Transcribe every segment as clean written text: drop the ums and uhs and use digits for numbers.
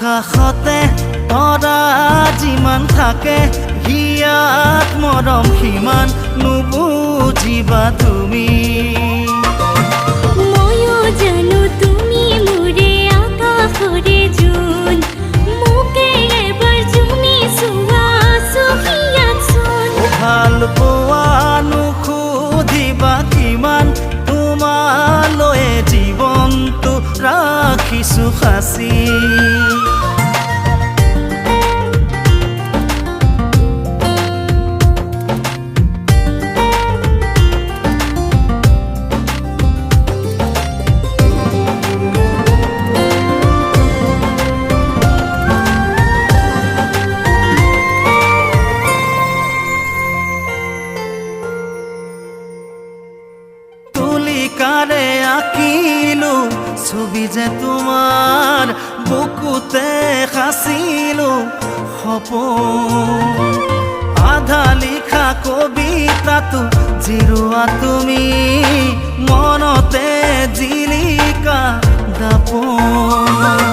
আকাশতে তৰা যিমান থাকে হিয়াত মৰম সিমান নুবুজিবা তুমি ময়ো জানো তুমি মোৰে আকাশৰে জোন মোকে এবাৰ জুমি চোৱা চহিয়াচোন ভাল পোৱানো সুধিবা কিমান তোমালৈ জীৱনটো ৰাখিছো সাঁচি কাৰে আঁকিলো ছবি যে তোমাৰ বুকুতে সাঁচিলো সপোন আধা লিখা কবিতাটো জিৰোৱা তুমি মনতে জিলিকা দাপোন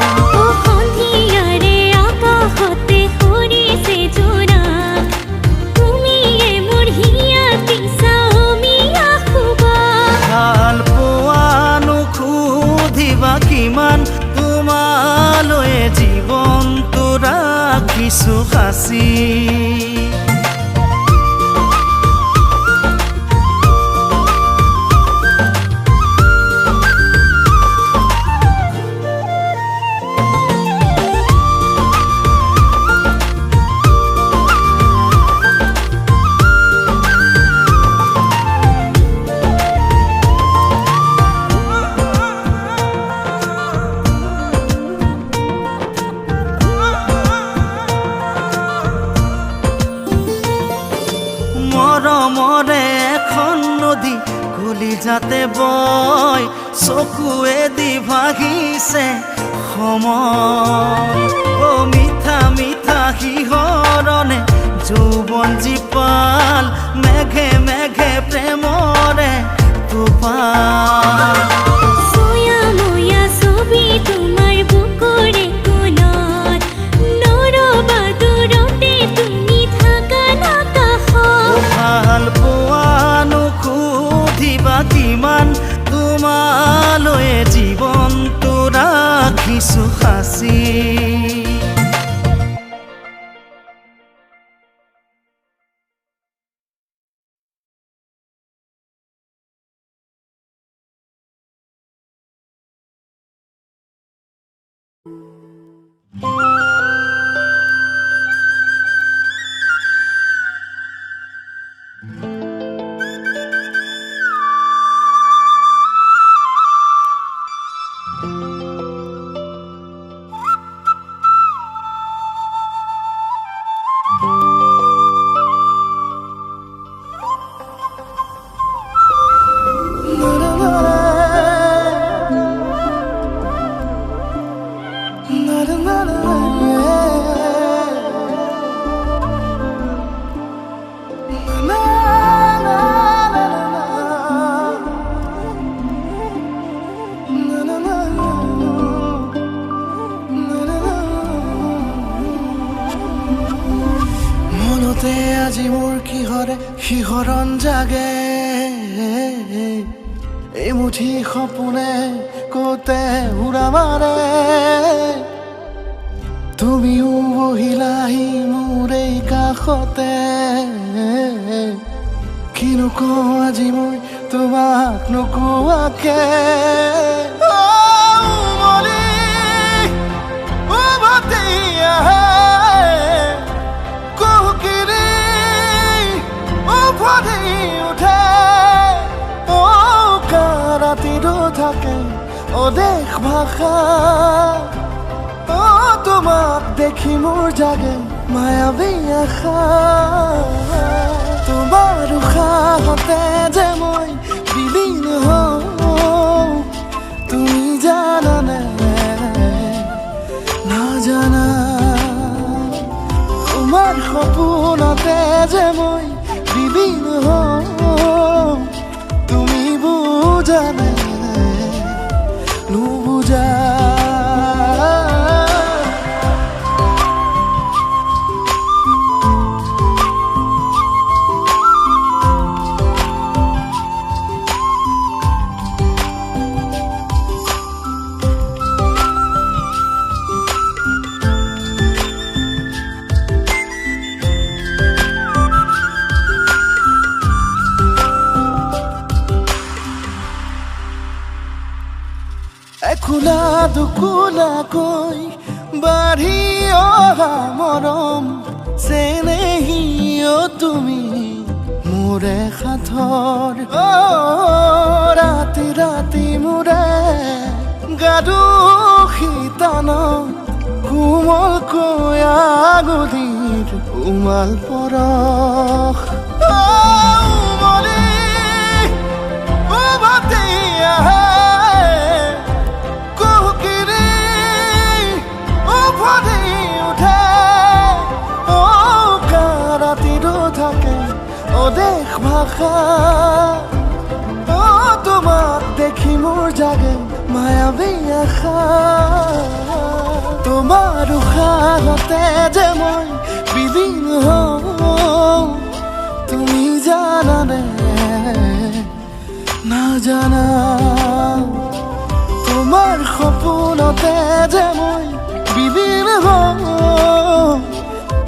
সন্ধিয়াৰে আকাশতে সৰিছে জোনাক তুমিয়ে মোৰ হিয়াত দিছা অমিয়া শুবা ভাল পোৱানো সুধিবা কিমান তোমালৈ জীৱনটো ৰাখিছো সাঁচি মৰমৰে এখন নদী কলিজাতে বয় চকুৱেদি ভাগিছে সময় অ মিঠা মিঠা শিহৰণে যৌৱন জীপাল মেঘে মেঘে প্ৰেমৰে টোপাল ছয়া ময়া ছবি তোমাৰ বুকুৰে কোণত নৰবা দূৰতে তুমি থাকা নাকাশত ভাল পোৱানো সুধিবা কিমান তোমালৈ জীৱনটো ৰাখিছো সাঁচি আজি মোৰ কিহৰে শিহৰণ জাগে এই মুঠি সপোনে কতে উৰা মাৰে তুমিও বহিলাহি মোৰ এই কাষতে কিনো কওঁ আজি মই তোমাক নোকোৱাকে থাকে অদেশ ভাষা তোমাক দেখি মোৰ জাগে মায়াবী আশা তোমাৰ উশাহতে যে মই বিলীন হওঁ তুমি জানানে নাজানা তোমাৰ সপোনতে যে মই বিলীন হওঁ তুমি বুজানে নুবুজা এখোলা দুখোলাকৈ বাঢ়ি অহা মৰম চেনেহী তুমি মোৰে সাথৰ ৰাতি ৰাতি মোৰে গাদু শীতানত কোমলকৈ আগুলিৰ উমাল পৰশ উমলি উভতি আহে কুহুকিৰি উভতি উঠে ৰাতিটো থাকে অদেশ ভাষা তোমাক দেখি মোৰ জাগে মায়াবী আশা তোমাৰ উশাহতে যে মই বিলীন হওঁ তুমি জানানে নাজানা তোমাৰ সপোনতে যে মই বিলীন হওঁ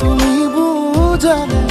তুমি বুজানে